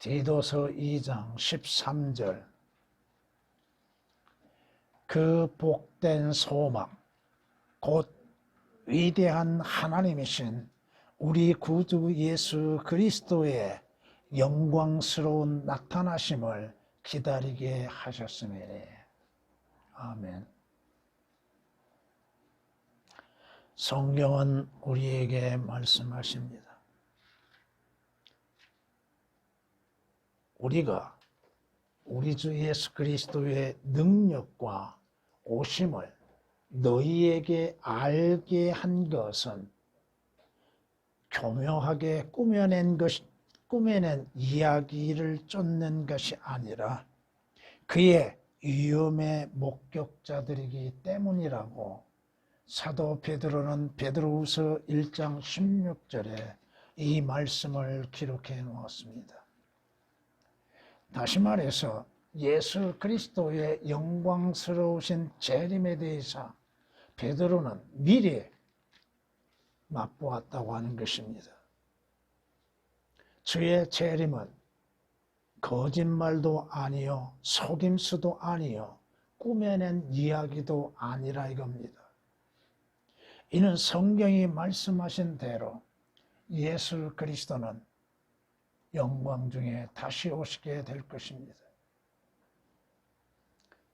디도서 2장 13절 그 복된 소망 곧 위대한 하나님이신 우리 구주 예수 그리스도의 영광스러운 나타나심을 기다리게 하셨음이니. 아멘. 성경은 우리에게 말씀하십니다. 우리가 우리 주 예수 그리스도의 능력과 오심을 너희에게 알게 한 것은 교묘하게 꾸며낸 이야기를 쫓는 것이 아니라 그의 위엄의 목격자들이기 때문이라고 사도 베드로는 베드로후서 1장 16절에 이 말씀을 기록해 놓았습니다. 다시 말해서 예수 그리스도의 영광스러우신 재림에 대해서 베드로는 미리 맛보았다고 하는 것입니다. 주의 재림은 거짓말도 아니요 속임수도 아니요 꾸며낸 이야기도 아니라 이겁니다. 이는 성경이 말씀하신 대로 예수 그리스도는 영광 중에 다시 오시게 될 것입니다.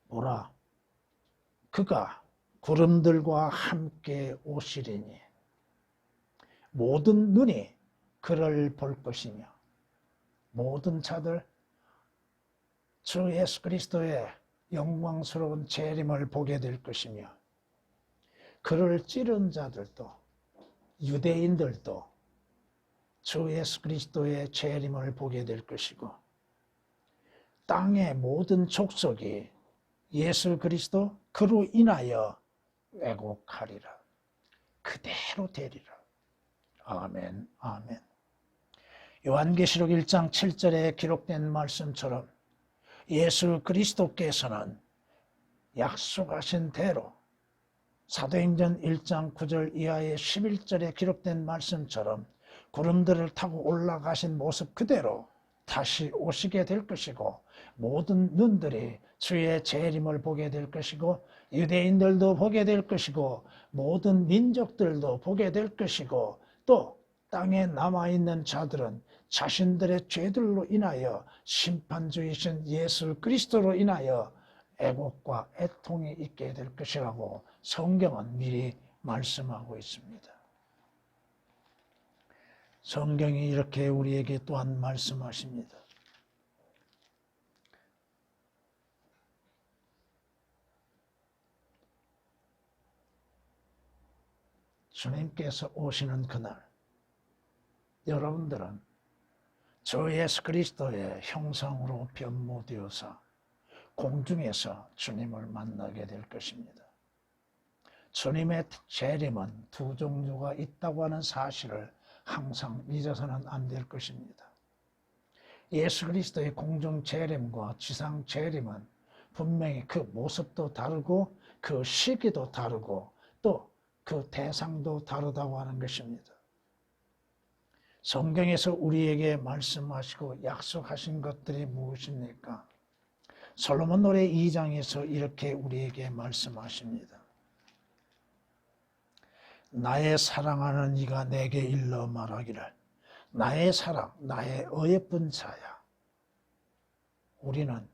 보라, 그가 구름들과 함께 오시리니 모든 눈이 그를 볼 것이며 모든 자들 주 예수 그리스도의 영광스러운 재림을 보게 될 것이며 그를 찌른 자들도 유대인들도 주 예수 그리스도의 재림을 보게 될 것이고 땅의 모든 족속이 예수 그리스도 그로 인하여 왜곡하리라. 그대로 되리라. 아멘, 아멘. 요한계시록 1장 7절에 기록된 말씀처럼 예수 그리스도께서는 약속하신 대로 사도행전 1장 9절 이하의 11절에 기록된 말씀처럼 구름들을 타고 올라가신 모습 그대로 다시 오시게 될 것이고 모든 눈들이 주의 재림을 보게 될 것이고 유대인들도 보게 될 것이고 모든 민족들도 보게 될 것이고 또 땅에 남아있는 자들은 자신들의 죄들로 인하여 심판주이신 예수 그리스도로 인하여 애곡과 애통이 있게 될 것이라고 성경은 미리 말씀하고 있습니다. 성경이 이렇게 우리에게 또한 말씀하십니다. 주님께서 오시는 그날 여러분들은 주 예수 그리스도의 형상으로 변모되어서 공중에서 주님을 만나게 될 것입니다. 주님의 재림은 두 종류가 있다고 하는 사실을 항상 잊어서는 안 될 것입니다. 예수 그리스도의 공중 재림과 지상 재림은 분명히 그 모습도 다르고 그 시기도 다르고 또 그 대상도 다르다고 하는 것입니다. 성경에서 우리에게 말씀하시고 약속하신 것들이 무엇입니까? 솔로몬 노래 2장에서 이렇게 우리에게 말씀하십니다. 나의 사랑하는 이가 내게 일러 말하기를 나의 사랑, 나의 어예쁜 자야. 우리는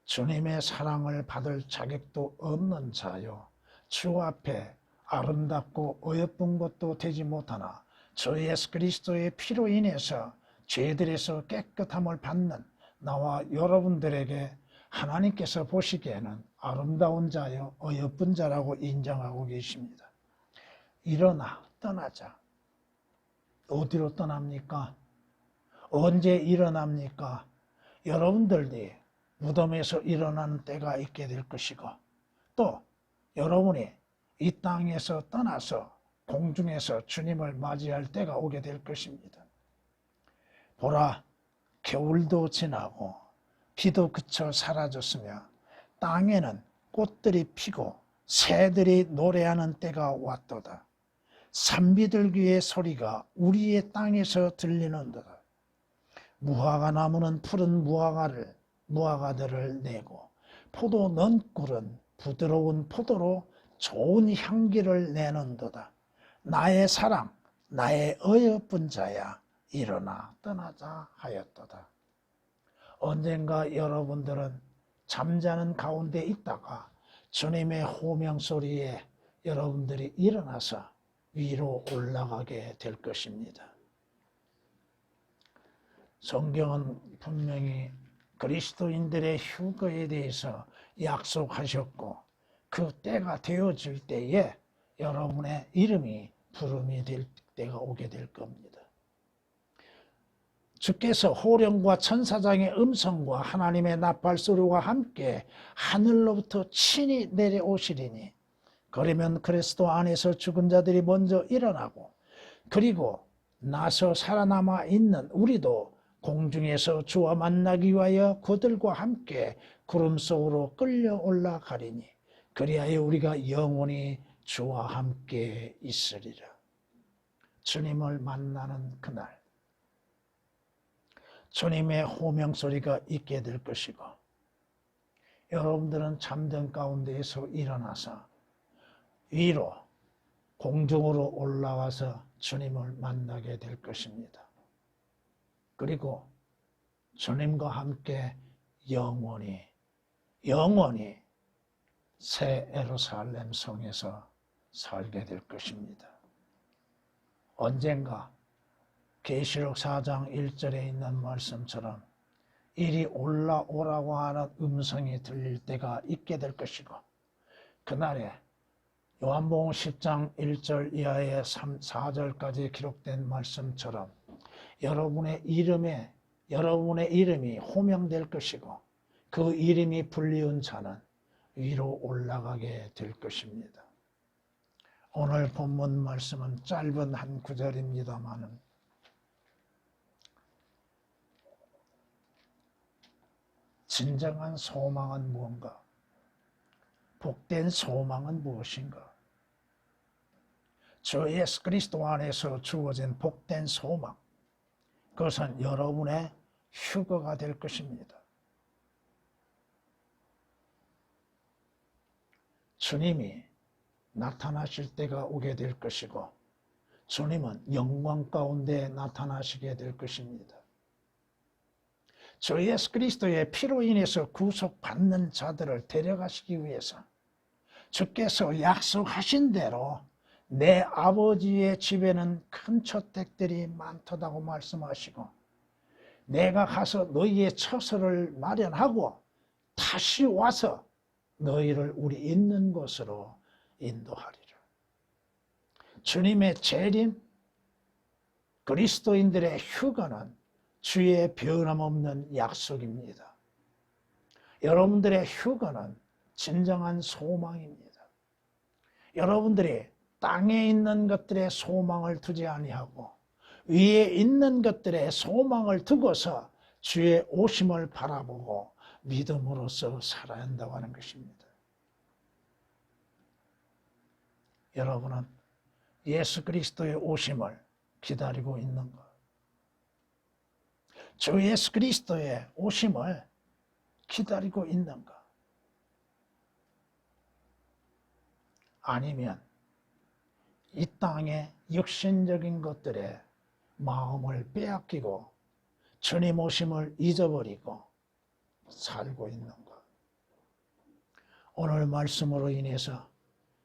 주님의 사랑을 받을 자격도 없는 자요. 주 앞에 아름답고 어여쁜 것도 되지 못하나 주 예수 그리스도의 피로 인해서 죄들에서 깨끗함을 받는 나와 여러분들에게 하나님께서 보시기에는 아름다운 자요 어여쁜 자라고 인정하고 계십니다. 일어나 떠나자. 어디로 떠납니까? 언제 일어납니까? 여러분들이 무덤에서 일어나는 때가 있게 될 것이고 또 여러분이 이 땅에서 떠나서 공중에서 주님을 맞이할 때가 오게 될 것입니다. 보라, 겨울도 지나고 비도 그쳐 사라졌으며 땅에는 꽃들이 피고 새들이 노래하는 때가 왔도다. 산비둘기의 소리가 우리의 땅에서 들리는도다. 무화과 나무는 푸른 무화과들을 내고 포도 넌꿀은 부드러운 포도로 좋은 향기를 내는도다. 나의 사랑, 나의 어여쁜 자야, 일어나 떠나자 하였도다. 언젠가 여러분들은 잠자는 가운데 있다가 주님의 호명 소리에 여러분들이 일어나서 위로 올라가게 될 것입니다. 성경은 분명히 그리스도인들의 휴거에 대해서 약속하셨고 그 때가 되어질 때에 여러분의 이름이 부름이 될 때가 오게 될 겁니다. 주께서 호령과 천사장의 음성과 하나님의 나팔소리와 함께 하늘로부터 친히 내려오시리니 그러면 그리스도 안에서 죽은 자들이 먼저 일어나고 그리고 나서 살아남아 있는 우리도 공중에서 주와 만나기 위하여 그들과 함께 구름 속으로 끌려 올라가리니 그리하여 우리가 영원히 주와 함께 있으리라. 주님을 만나는 그날 주님의 호명소리가 있게 될 것이고 여러분들은 잠든 가운데에서 일어나서 위로 공중으로 올라와서 주님을 만나게 될 것입니다. 그리고 주님과 함께 영원히 새 예루살렘 성에서 살게 될 것입니다. 언젠가 계시록 4장 1절에 있는 말씀처럼 이리 올라오라고 하는 음성이 들릴 때가 있게 될 것이고 그날에 요한복음 10장 1절 이하의 4절까지 기록된 말씀처럼 여러분의 이름이 호명될 것이고 그 이름이 불리운 자는 위로 올라가게 될 것입니다. 오늘 본문 말씀은 짧은 한 구절입니다만 진정한 소망은 무엇인가? 복된 소망은 무엇인가? 주 예수 그리스도 안에서 주어진 복된 소망, 그것은 여러분의 휴거가 될 것입니다. 주님이 나타나실 때가 오게 될 것이고 주님은 영광 가운데 나타나시게 될 것입니다. 주 예수 그리스도의 피로 인해서 구속받는 자들을 데려가시기 위해서 주께서 약속하신 대로 내 아버지의 집에는 큰 저택들이 많다고 말씀하시고 내가 가서 너희의 처소를 마련하고 다시 와서 너희를 우리 있는 곳으로 인도하리라. 주님의 재림, 그리스도인들의 휴거는 주의 변함없는 약속입니다. 여러분들의 휴거는 진정한 소망입니다. 여러분들이 땅에 있는 것들의 소망을 두지 아니하고 위에 있는 것들의 소망을 두고서 주의 오심을 바라보고 믿음으로써 살아야 한다고 하는 것입니다. 여러분은 예수 그리스도의 오심을 기다리고 있는가? 주 예수 그리스도의 오심을 기다리고 있는가? 아니면 이 땅의 육신적인 것들에 마음을 빼앗기고 주님 오심을 잊어버리고 살고 있는가? 오늘 말씀으로 인해서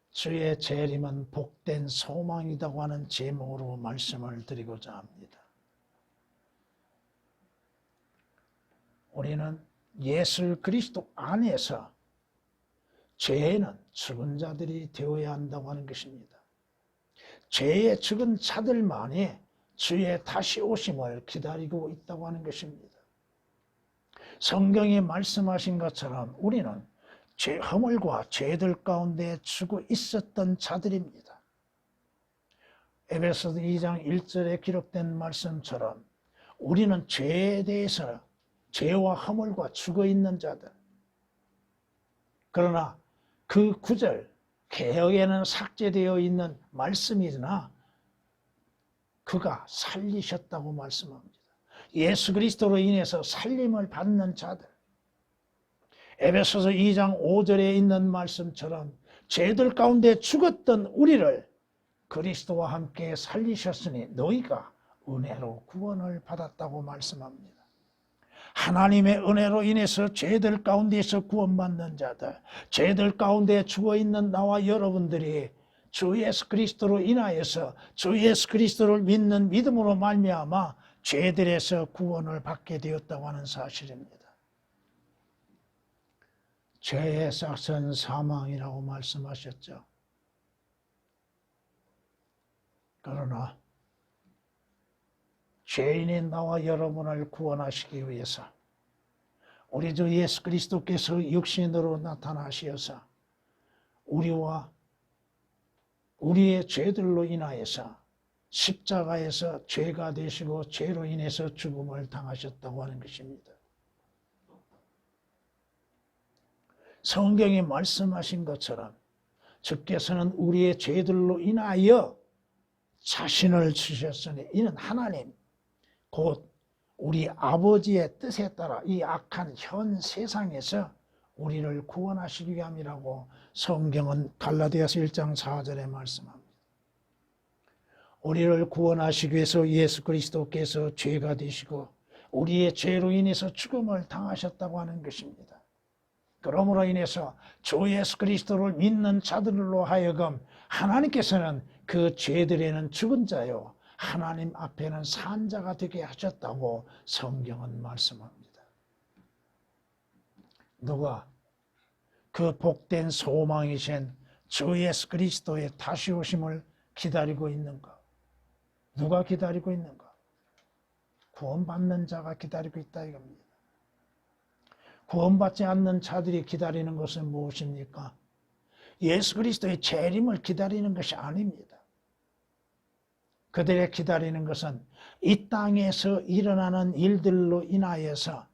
주의 재림은 복된 소망이라고 하는 제목으로 말씀을 드리고자 합니다. 우리는 예수 그리스도 안에서 죄에는 죽은 자들이 되어야 한다고 하는 것입니다. 죄에 죽은 자들만이 주의 다시 오심을 기다리고 있다고 하는 것입니다. 성경이 말씀하신 것처럼 우리는 죄 허물과 죄들 가운데 죽어 있었던 자들입니다. 에베소서 2장 1절에 기록된 말씀처럼 우리는 죄에 대해서 죄와 허물과 죽어 있는 자들. 그러나 그 구절 개역에는 삭제되어 있는 말씀이나 그가 살리셨다고 말씀합니다. 예수 그리스도로 인해서 살림을 받는 자들. 에베소서 2장 5절에 있는 말씀처럼 죄들 가운데 죽었던 우리를 그리스도와 함께 살리셨으니 너희가 은혜로 구원을 받았다고 말씀합니다. 하나님의 은혜로 인해서 죄들 가운데서 구원받는 자들, 죄들 가운데 죽어있는 나와 여러분들이 주 예수 그리스도로 인하여서 주 예수 그리스도를 믿는 믿음으로 말미암아 죄들에서 구원을 받게 되었다고 하는 사실입니다. 죄의 삭은 사망이라고 말씀하셨죠. 그러나 죄인인 나와 여러분을 구원하시기 위해서 우리 주 예수 그리스도께서 육신으로 나타나시어서 우리와 우리의 죄들로 인하여서 십자가에서 죄가 되시고 죄로 인해서 죽음을 당하셨다고 하는 것입니다. 성경이 말씀하신 것처럼 주께서는 우리의 죄들로 인하여 자신을 주셨으니 이는 하나님 곧 우리 아버지의 뜻에 따라 이 악한 현 세상에서 우리를 구원하시기 위함이라고 성경은 갈라디아서 1장 4절에 말씀합니다. 우리를 구원하시기 위해서 예수 그리스도께서 죄가 되시고 우리의 죄로 인해서 죽음을 당하셨다고 하는 것입니다. 그러므로 인해서 주 예수 그리스도를 믿는 자들로 하여금 하나님께서는 그 죄들에는 죽은 자요 하나님 앞에는 산 자가 되게 하셨다고 성경은 말씀합니다. 누가 그 복된 소망이신 주 예수 그리스도의 다시 오심을 기다리고 있는가? 누가 기다리고 있는가? 구원받는 자가 기다리고 있다 이겁니다. 구원받지 않는 자들이 기다리는 것은 무엇입니까? 예수 그리스도의 재림을 기다리는 것이 아닙니다. 그들의 기다리는 것은 이 땅에서 일어나는 일들로 인하여서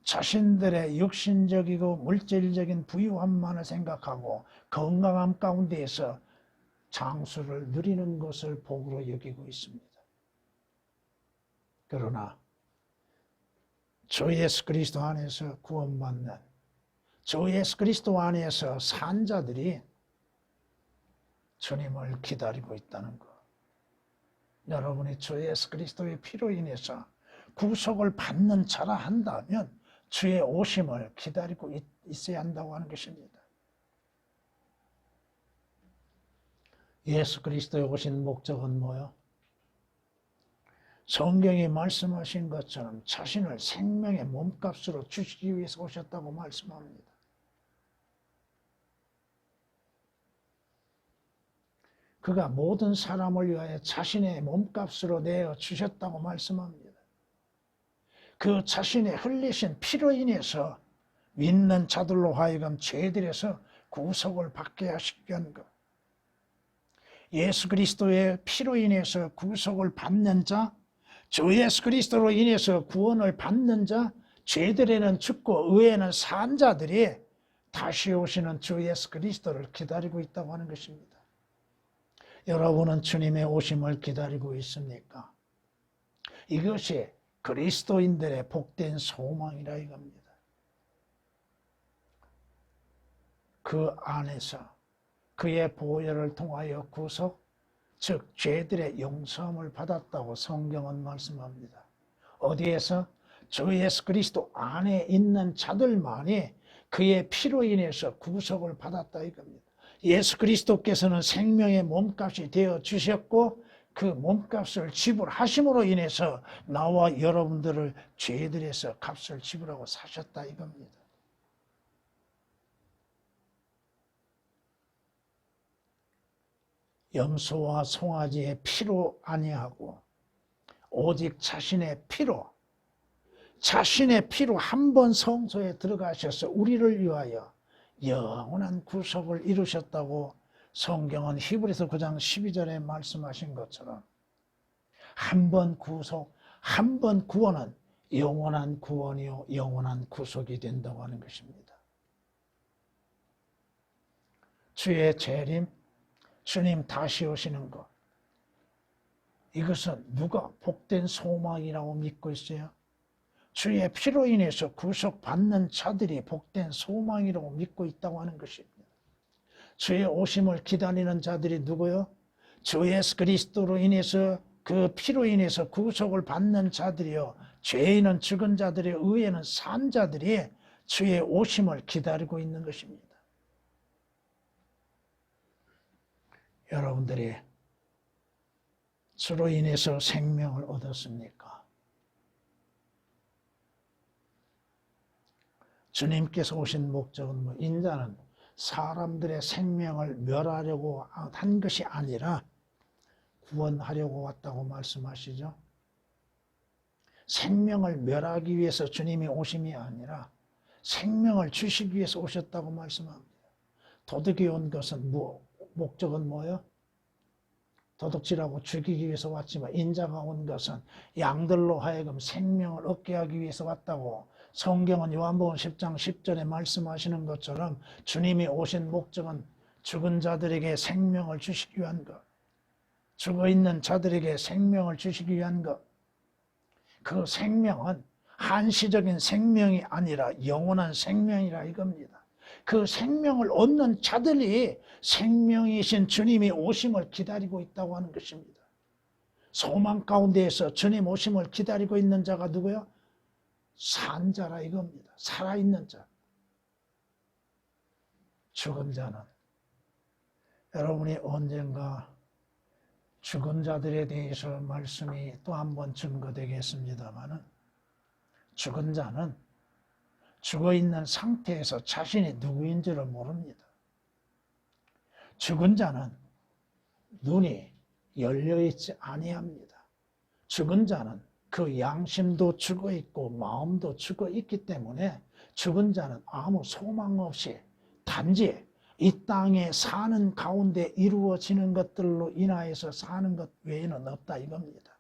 자신들의 육신적이고 물질적인 부유함만을 생각하고 건강함 가운데에서 장수를 누리는 것을 복으로 여기고 있습니다. 그러나 주 예수 그리스도 안에서 구원받는 주 예수 그리스도 안에서 산 자들이 주님을 기다리고 있다는 것. 여러분이 주 예수 그리스도의 피로 인해서 구속을 받는 자라 한다면 주의 오심을 기다리고 있어야 한다고 하는 것입니다. 예수 그리스도에 오신 목적은 뭐요? 성경이 말씀하신 것처럼 자신을 생명의 몸값으로 주시기 위해서 오셨다고 말씀합니다. 그가 모든 사람을 위하여 자신의 몸값으로 내어 주셨다고 말씀합니다. 그 자신의 흘리신 피로 인해서 믿는 자들로 하여금 죄들에서 구속을 받게 하시기 위한 것. 예수 그리스도의 피로 인해서 구속을 받는 자, 주 예수 그리스도로 인해서 구원을 받는 자, 죄들에는 죽고 의에는 산 자들이 다시 오시는 주 예수 그리스도를 기다리고 있다고 하는 것입니다. 여러분은 주님의 오심을 기다리고 있습니까? 이것이 그리스도인들의 복된 소망이라 이겁니다. 그 안에서 그의 보혈을 통하여 구속, 즉 죄들의 용서함을 받았다고 성경은 말씀합니다. 어디에서? 주 예수 그리스도 안에 있는 자들만이 그의 피로 인해서 구속을 받았다 이겁니다. 예수 그리스도께서는 생명의 몸값이 되어 주셨고 그 몸값을 지불하심으로 인해서 나와 여러분들을 죄들에서 값을 지불하고 사셨다 이겁니다. 염소와 송아지의 피로 아니하고 오직 자신의 피로 한 번 성소에 들어가셔서 우리를 위하여 영원한 구속을 이루셨다고 성경은 히브리서 9장 12절에 말씀하신 것처럼 한 번 구속, 한 번 구원은 영원한 구원이요 영원한 구속이 된다고 하는 것입니다. 주의 재림, 주님 다시 오시는 것, 이것은 누가 복된 소망이라고 믿고 있어요? 주의 피로 인해서 구속받는 자들이 복된 소망이라고 믿고 있다고 하는 것입니다. 주의 오심을 기다리는 자들이 누구요? 주 예수 그리스도로 인해서 그 피로 인해서 구속을 받는 자들이요. 죄인은 죽은 자들이 의에는 산 자들이 주의 오심을 기다리고 있는 것입니다. 여러분들이 주로 인해서 생명을 얻었습니까? 주님께서 오신 목적은 인자는 사람들의 생명을 멸하려고 한 것이 아니라 구원하려고 왔다고 말씀하시죠. 생명을 멸하기 위해서 주님이 오심이 아니라 생명을 주시기 위해서 오셨다고 말씀합니다. 도둑이 온 것은 목적은 뭐예요? 도둑질하고 죽이기 위해서 왔지만 인자가 온 것은 양들로 하여금 생명을 얻게 하기 위해서 왔다고 성경은 요한복음 10장 10절에 말씀하시는 것처럼 주님이 오신 목적은 죽은 자들에게 생명을 주시기 위한 것, 죽어있는 자들에게 생명을 주시기 위한 것, 그 생명은 한시적인 생명이 아니라 영원한 생명이라 이겁니다. 그 생명을 얻는 자들이 생명이신 주님이 오심을 기다리고 있다고 하는 것입니다. 소망 가운데에서 주님 오심을 기다리고 있는 자가 누구요? 산 자라 이겁니다. 살아있는 자. 죽은 자는 여러분이 언젠가 죽은 자들에 대해서 말씀이 또 한 번 증거되겠습니다마는 죽은 자는 죽어있는 상태에서 자신이 누구인지를 모릅니다. 죽은 자는 눈이 열려있지 아니합니다. 죽은 자는 그 양심도 죽어있고 마음도 죽어있기 때문에 죽은 자는 아무 소망 없이 단지 이 땅에 사는 가운데 이루어지는 것들로 인하여서 사는 것 외에는 없다 이겁니다.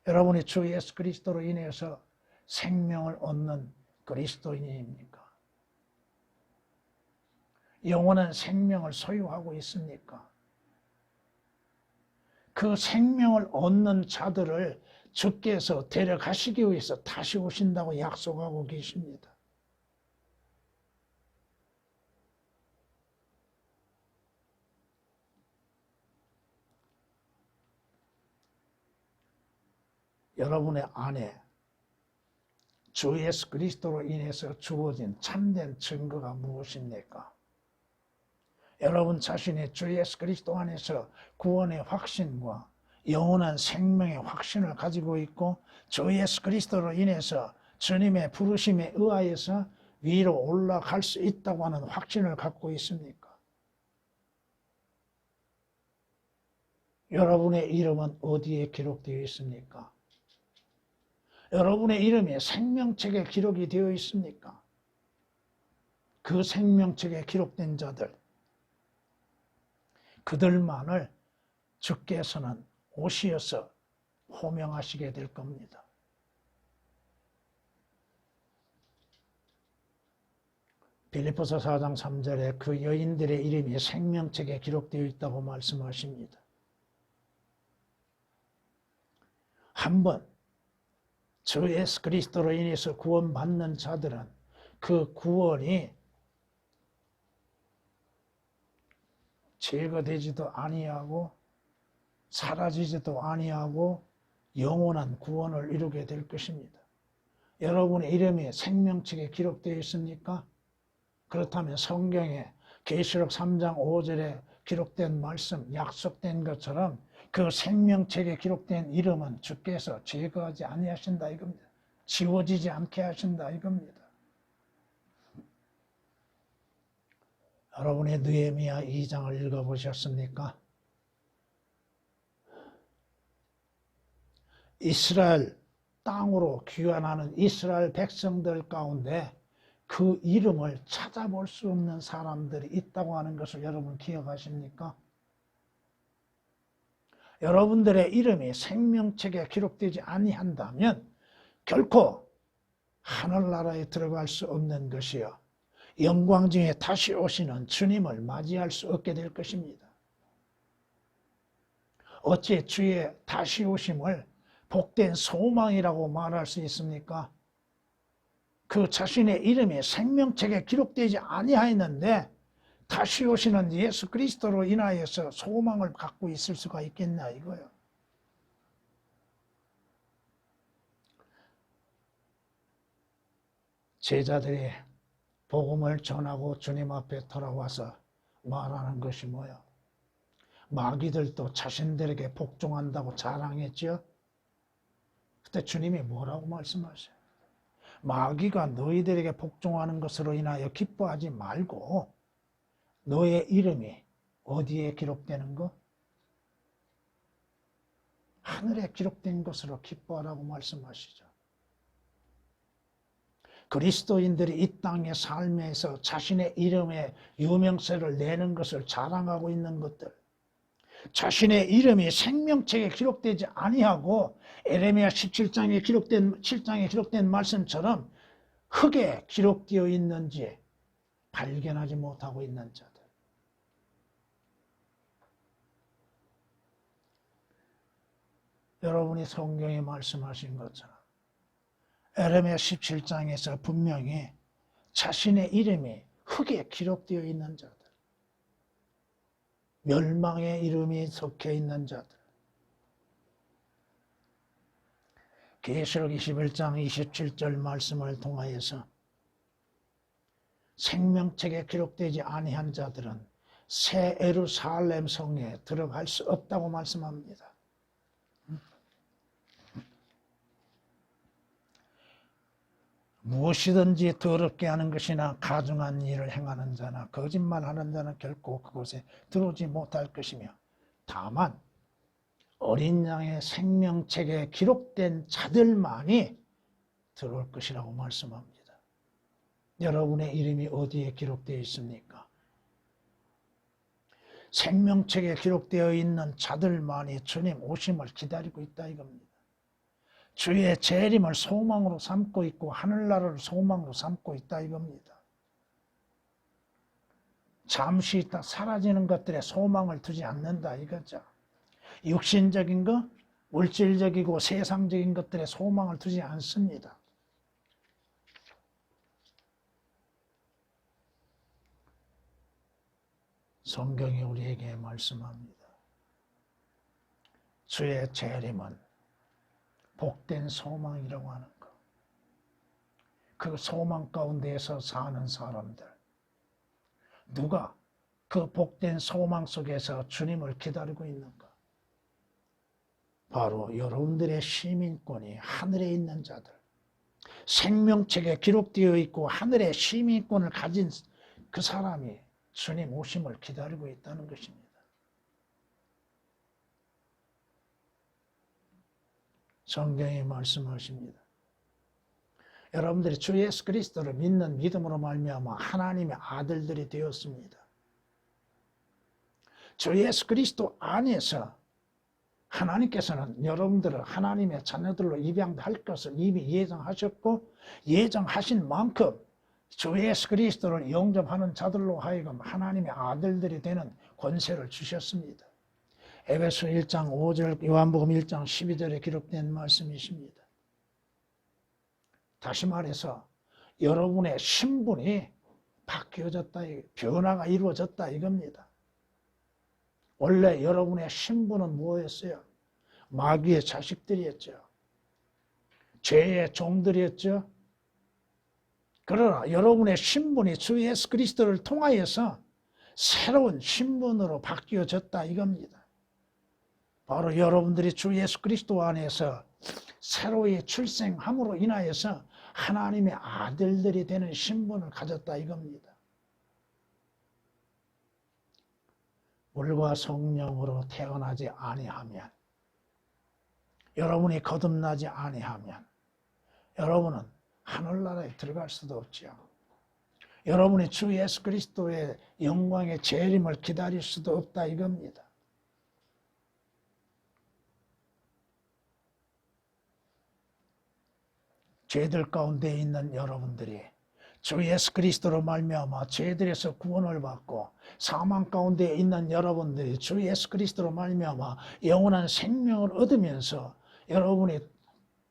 여러분이 주 예수 그리스도로 인해서 생명을 얻는 그리스도인입니까? 영원한 생명을 소유하고 있습니까? 그 생명을 얻는 자들을 주께서 데려가시기 위해서 다시 오신다고 약속하고 계십니다. 여러분의 안에 주 예수 그리스도로 인해서 주어진 참된 증거가 무엇입니까? 여러분 자신이 주 예수 그리스도 안에서 구원의 확신과 영원한 생명의 확신을 가지고 있고 주 예수 그리스도로 인해서 주님의 부르심에 의하여서 위로 올라갈 수 있다고 하는 확신을 갖고 있습니까? 여러분의 이름은 어디에 기록되어 있습니까? 여러분의 이름이 생명책에 기록이 되어 있습니까? 그 생명책에 기록된 자들, 그들만을 주께서는 오시어서 호명하시게 될 겁니다. 빌립보서 4장 3절에 그 여인들의 이름이 생명책에 기록되어 있다고 말씀하십니다. 한번 주 예수 그리스도로 인해서 구원받는 자들은 그 구원이 제거되지도 아니하고 사라지지도 아니하고 영원한 구원을 이루게 될 것입니다. 여러분의 이름이 생명책에 기록되어 있습니까? 그렇다면 성경에 계시록 3장 5절에 기록된 말씀, 약속된 것처럼 그 생명책에 기록된 이름은 주께서 제거하지 아니하신다 이겁니다. 지워지지 않게 하신다 이겁니다. 여러분의 느헤미야 2장을 읽어보셨습니까? 이스라엘 땅으로 귀환하는 이스라엘 백성들 가운데 그 이름을 찾아볼 수 없는 사람들이 있다고 하는 것을 여러분 기억하십니까? 여러분들의 이름이 생명책에 기록되지 아니한다면 결코 하늘나라에 들어갈 수 없는 것이요 영광 중에 다시 오시는 주님을 맞이할 수 없게 될 것입니다. 어찌 주의 다시 오심을 복된 소망이라고 말할 수 있습니까? 그 자신의 이름이 생명책에 기록되지 아니하였는데 다시 오시는 예수 그리스도로 인하여서 소망을 갖고 있을 수가 있겠나 이거요. 제자들이 복음을 전하고 주님 앞에 돌아와서 말하는 것이 뭐야? 마귀들도 자신들에게 복종한다고 자랑했죠. 그때 주님이 뭐라고 말씀하세요? 마귀가 너희들에게 복종하는 것으로 인하여 기뻐하지 말고 너의 이름이 어디에 기록되는 거? 하늘에 기록된 것으로 기뻐하라고 말씀하시죠. 그리스도인들이 이 땅의 삶에서 자신의 이름의 유명세를 내는 것을 자랑하고 있는 것들, 자신의 이름이 생명책에 기록되지 아니하고 에레미야 17장에 기록된 말씀처럼 흙에 기록되어 있는지 발견하지 못하고 있는 자들. 여러분이 성경에 말씀하신 것처럼 에레미야 17장에서 분명히 자신의 이름이 흙에 기록되어 있는 자들, 멸망의 이름이 적혀 있는 자들, 계시록 21장 27절 말씀을 통하여서 생명책에 기록되지 아니한 자들은 새 예루살렘 성에 들어갈 수 없다고 말씀합니다. 무엇이든지 더럽게 하는 것이나 가증한 일을 행하는 자나 거짓말하는 자는 결코 그곳에 들어오지 못할 것이며 다만 어린 양의 생명책에 기록된 자들만이 들어올 것이라고 말씀합니다. 여러분의 이름이 어디에 기록되어 있습니까? 생명책에 기록되어 있는 자들만이 주님 오심을 기다리고 있다 이겁니다. 주의 재림을 소망으로 삼고 있고 하늘나라를 소망으로 삼고 있다 이겁니다. 잠시 있다 사라지는 것들에 소망을 두지 않는다 이거죠. 육신적인 것, 물질적이고 세상적인 것들에 소망을 두지 않습니다. 성경이 우리에게 말씀합니다. 주의 재림은 복된 소망이라고 하는 것. 그 소망 가운데에서 사는 사람들. 누가 그 복된 소망 속에서 주님을 기다리고 있는가? 바로 여러분들의 시민권이 하늘에 있는 자들. 생명책에 기록되어 있고 하늘의 시민권을 가진 그 사람이 주님 오심을 기다리고 있다는 것입니다. 성경이 말씀하십니다. 여러분들이 주 예수 그리스도를 믿는 믿음으로 말미암아 하나님의 아들들이 되었습니다. 주 예수 그리스도 안에서 하나님께서는 여러분들을 하나님의 자녀들로 입양할 것을 이미 예정하셨고 예정하신 만큼 주 예수 그리스도를 영접하는 자들로 하여금 하나님의 아들들이 되는 권세를 주셨습니다. 에베소 1장 5절, 요한복음 1장 12절에 기록된 말씀이십니다. 다시 말해서 여러분의 신분이 바뀌어졌다, 변화가 이루어졌다 이겁니다. 원래 여러분의 신분은 무엇이었어요? 마귀의 자식들이었죠. 죄의 종들이었죠. 그러나 여러분의 신분이 주 예수 그리스도를 통하여서 새로운 신분으로 바뀌어졌다 이겁니다. 바로 여러분들이 주 예수 그리스도 안에서 새로이 출생함으로 인하여서 하나님의 아들들이 되는 신분을 가졌다 이겁니다. 물과 성령으로 태어나지 아니하면, 여러분이 거듭나지 아니하면 여러분은 하늘나라에 들어갈 수도 없죠. 여러분이 주 예수 그리스도의 영광의 재림을 기다릴 수도 없다 이겁니다. 죄들 가운데 있는 여러분들이 주 예수 그리스도로 말미암아 죄들에서 구원을 받고 사망 가운데 있는 여러분들이 주 예수 그리스도로 말미암아 영원한 생명을 얻으면서 여러분의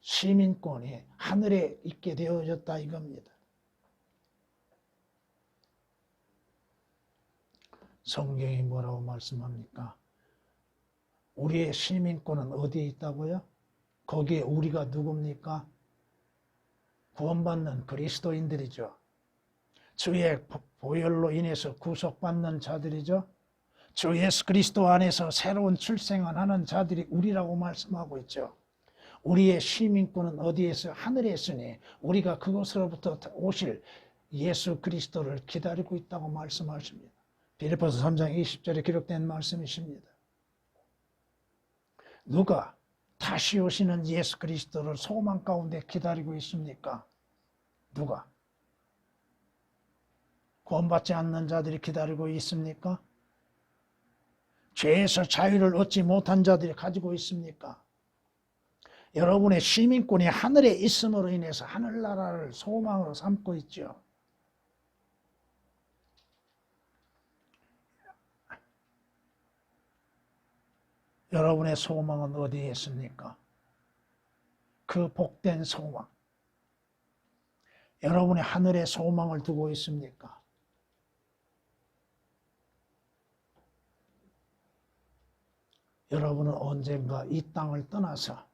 시민권이 하늘에 있게 되어졌다 이겁니다. 성경이 뭐라고 말씀합니까? 우리의 시민권은 어디에 있다고요? 거기에 우리가 누굽니까? 구원받는 그리스도인들이죠. 주의 보혈로 인해서 구속받는 자들이죠. 주 예수 그리스도 안에서 새로운 출생을 하는 자들이 우리라고 말씀하고 있죠. 우리의 시민권은 어디에 있어요? 하늘에 있으니 우리가 그곳으로부터 오실 예수 그리스도를 기다리고 있다고 말씀하십니다. 빌립보서 3장 20절에 기록된 말씀이십니다. 누가 다시 오시는 예수 그리스도를 소망 가운데 기다리고 있습니까? 누가? 구원받지 않는 자들이 기다리고 있습니까? 죄에서 자유를 얻지 못한 자들이 가지고 있습니까? 여러분의 시민권이 하늘에 있음으로 인해서 하늘나라를 소망으로 삼고 있죠. 여러분의 소망은 어디에 있습니까? 그 복된 소망. 여러분의 하늘에 소망을 두고 있습니까? 여러분은 언젠가 이 땅을 떠나서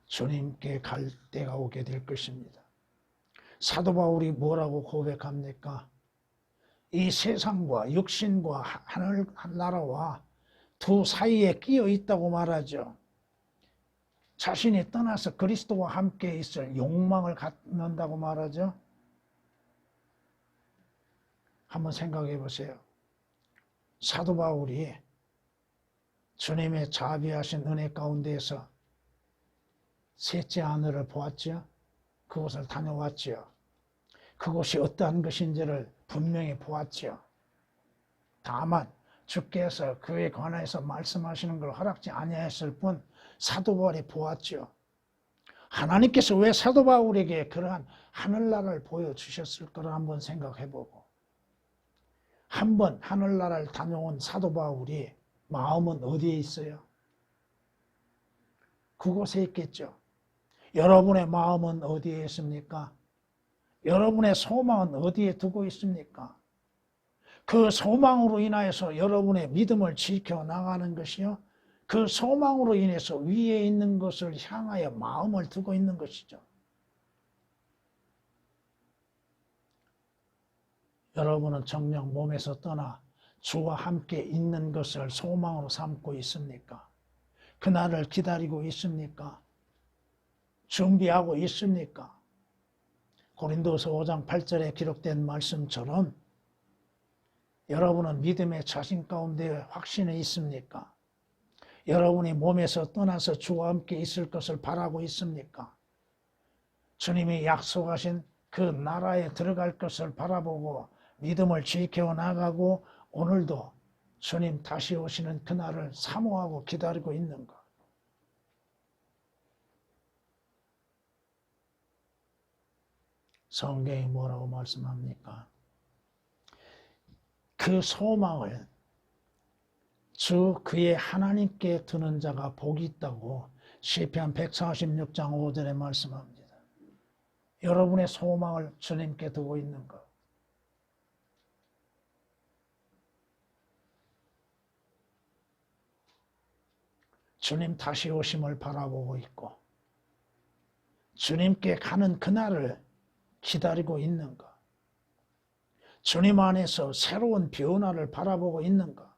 주님께 갈 때가 오게 될 것입니다. 사도 바울이 뭐라고 고백합니까? 이 세상과 육신과 하늘나라와 두 사이에 끼어 있다고 말하죠. 자신이 떠나서 그리스도와 함께 있을 욕망을 갖는다고 말하죠. 한번 생각해 보세요. 사도 바울이 주님의 자비하신 은혜 가운데에서 셋째 하늘을 보았죠. 그곳을 다녀왔죠. 그곳이 어떠한 것인지를 분명히 보았죠. 다만 주께서 그에 관해서 말씀하시는 걸 허락지 아니하였을 뿐 사도 바울이 보았죠. 하나님께서 왜 사도 바울에게 그러한 하늘나라를 보여주셨을 거를 한번 생각해보고, 한번 하늘나라를 다녀온 사도 바울이 마음은 어디에 있어요? 그곳에 있겠죠. 여러분의 마음은 어디에 있습니까? 여러분의 소망은 어디에 두고 있습니까? 그 소망으로 인하여서 여러분의 믿음을 지켜나가는 것이요, 그 소망으로 인해서 위에 있는 것을 향하여 마음을 두고 있는 것이죠. 여러분은 정녕 몸에서 떠나 주와 함께 있는 것을 소망으로 삼고 있습니까? 그날을 기다리고 있습니까? 준비하고 있습니까? 고린도서 5장 8절에 기록된 말씀처럼 여러분은 믿음의 자신 가운데 확신이 있습니까? 여러분이 몸에서 떠나서 주와 함께 있을 것을 바라고 있습니까? 주님이 약속하신 그 나라에 들어갈 것을 바라보고 믿음을 지켜나가고 오늘도 주님 다시 오시는 그날을 사모하고 기다리고 있는가? 성경이 뭐라고 말씀합니까? 그 소망을 주 그의 하나님께 두는 자가 복이 있다고 시편 146장 5절에 말씀합니다. 여러분의 소망을 주님께 두고 있는가? 주님 다시 오심을 바라보고 있고 주님께 가는 그날을 기다리고 있는가? 주님 안에서 새로운 변화를 바라보고 있는가?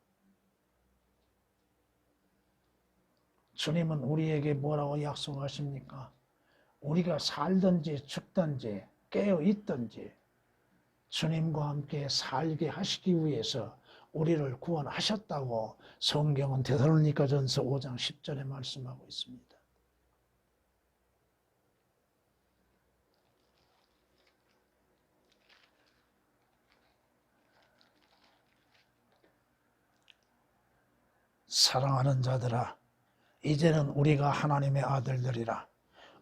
주님은 우리에게 뭐라고 약속하십니까? 우리가 살든지 죽든지 깨어 있든지 주님과 함께 살게 하시기 위해서 우리를 구원하셨다고 성경은 데살로니가전서 5장 10절에 말씀하고 있습니다. 사랑하는 자들아, 이제는 우리가 하나님의 아들들이라.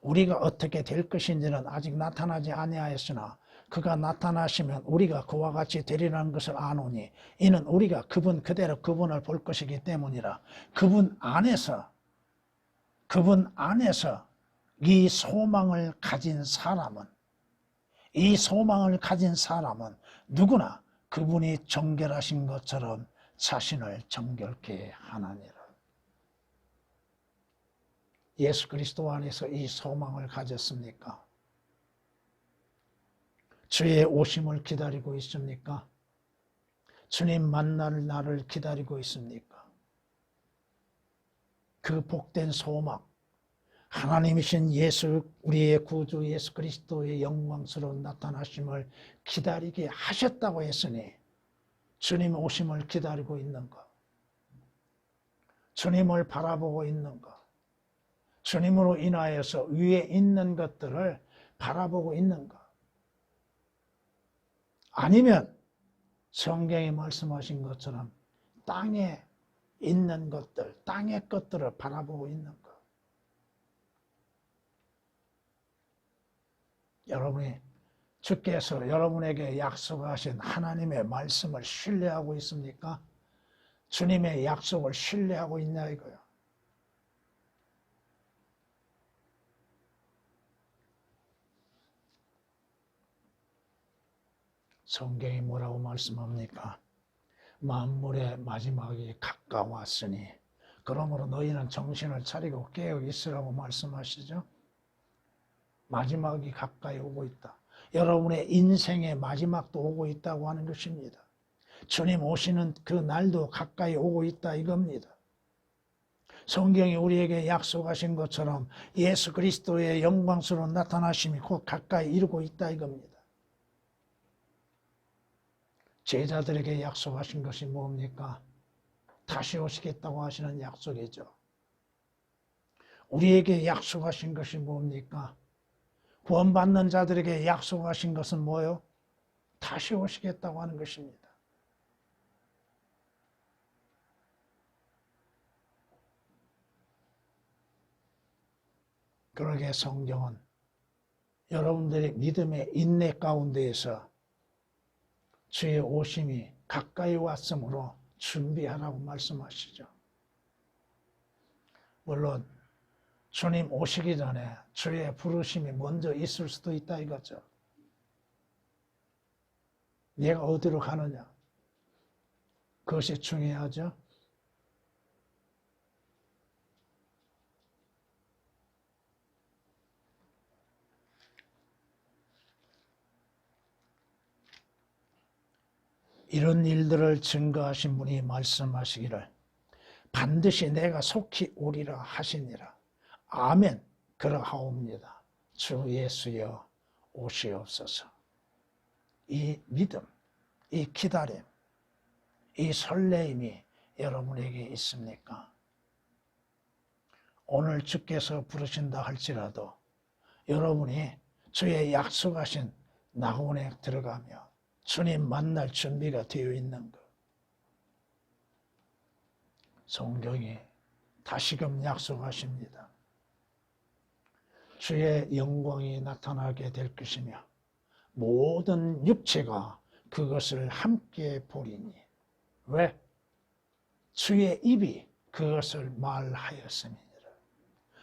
우리가 어떻게 될 것인지는 아직 나타나지 아니하였으나 그가 나타나시면 우리가 그와 같이 되리라는 것을 아노니 이는 우리가 그분 그대로 그분을 볼 것이기 때문이라. 그분 안에서 그분 안에서 이 소망을 가진 사람은 누구나 그분이 정결하신 것처럼 자신을 정결케 하나니라. 예수 그리스도 안에서 이 소망을 가졌습니까? 주의 오심을 기다리고 있습니까? 주님 만날 날을 기다리고 있습니까? 그 복된 소망, 하나님이신 우리의 구주 예수 그리스도의 영광스러운 나타나심을 기다리게 하셨다고 했으니 주님 오심을 기다리고 있는가? 주님을 바라보고 있는가? 주님으로 인하여서 위에 있는 것들을 바라보고 있는가? 아니면 성경이 말씀하신 것처럼 땅에 있는 것들, 땅의 것들을 바라보고 있는가? 여러분이 주께서 여러분에게 약속하신 하나님의 말씀을 신뢰하고 있습니까? 주님의 약속을 신뢰하고 있냐 이거요. 성경이 뭐라고 말씀합니까? 만물의 마지막이 가까웠으니 그러므로 너희는 정신을 차리고 깨어 있으라고 말씀하시죠. 마지막이 가까이 오고 있다. 여러분의 인생의 마지막도 오고 있다고 하는 것입니다. 주님 오시는 그 날도 가까이 오고 있다 이겁니다. 성경이 우리에게 약속하신 것처럼 예수 그리스도의 영광스러운 나타나심이 곧 가까이 이르고 있다 이겁니다. 제자들에게 약속하신 것이 뭡니까? 다시 오시겠다고 하시는 약속이죠. 우리에게 약속하신 것이 뭡니까? 구원받는 자들에게 약속하신 것은 뭐예요? 다시 오시겠다고 하는 것입니다. 그러게 성경은 여러분들의 믿음의 인내 가운데에서 주의 오심이 가까이 왔으므로 준비하라고 말씀하시죠. 물론 주님 오시기 전에 주의 부르심이 먼저 있을 수도 있다 이거죠. 내가 어디로 가느냐? 그것이 중요하죠. 이런 일들을 증거하신 분이 말씀하시기를 반드시 내가 속히 오리라 하시니라. 아멘. 그러하옵니다. 주 예수여 오시옵소서. 이 믿음, 이 기다림, 이 설레임이 여러분에게 있습니까? 오늘 주께서 부르신다 할지라도 여러분이 주의 약속하신 낙원에 들어가며 주님 만날 준비가 되어 있는 것. 성경이 다시금 약속하십니다. 주의 영광이 나타나게 될 것이며 모든 육체가 그것을 함께 보리니. 왜? 주의 입이 그것을 말하였음이니라.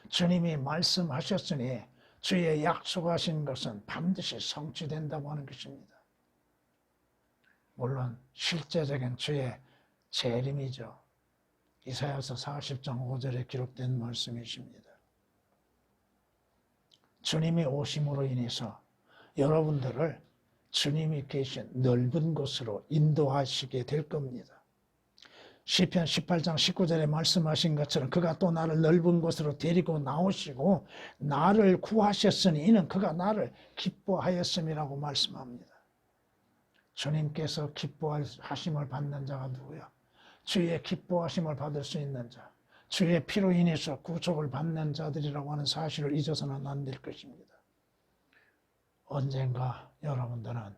주님이 말씀하셨으니 주의 약속하신 것은 반드시 성취된다고 하는 것입니다. 물론 실제적인 주의 재림이죠. 이사야서 40장 5절에 기록된 말씀이십니다. 주님이 오심으로 인해서 여러분들을 주님이 계신 넓은 곳으로 인도하시게 될 겁니다. 시편 18장 19절에 말씀하신 것처럼 그가 또 나를 넓은 곳으로 데리고 나오시고 나를 구하셨으니 이는 그가 나를 기뻐하였음이라고 말씀합니다. 주님께서 기뻐하심을 받는 자가 누구야? 주의 기뻐하심을 받을 수 있는 자, 주의 피로 인해서 구속을 받는 자들이라고 하는 사실을 잊어서는 안 될 것입니다. 언젠가 여러분들은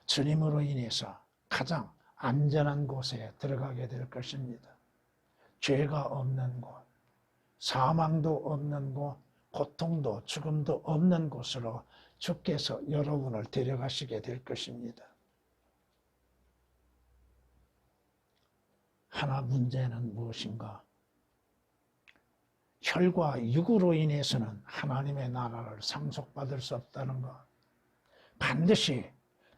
주님으로 인해서 가장 안전한 곳에 들어가게 될 것입니다. 죄가 없는 곳, 사망도 없는 곳, 고통도 죽음도 없는 곳으로 주께서 여러분을 데려가시게 될 것입니다. 하나 문제는 무엇인가? 혈과 육으로 인해서는 하나님의 나라를 상속받을 수 없다는 것. 반드시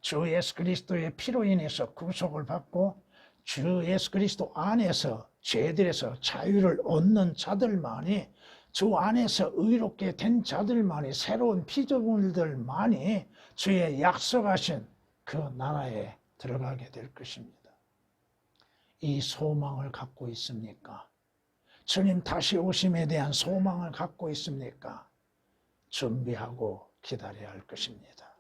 주 예수 그리스도의 피로 인해서 구속을 받고 주 예수 그리스도 안에서 죄들에서 자유를 얻는 자들만이, 주 안에서 의롭게 된 자들만이, 새로운 피조물들만이 주의 약속하신 그 나라에 들어가게 될 것입니다. 이 소망을 갖고 있습니까? 주님 다시 오심에 대한 소망을 갖고 있습니까? 준비하고 기다려야 할 것입니다.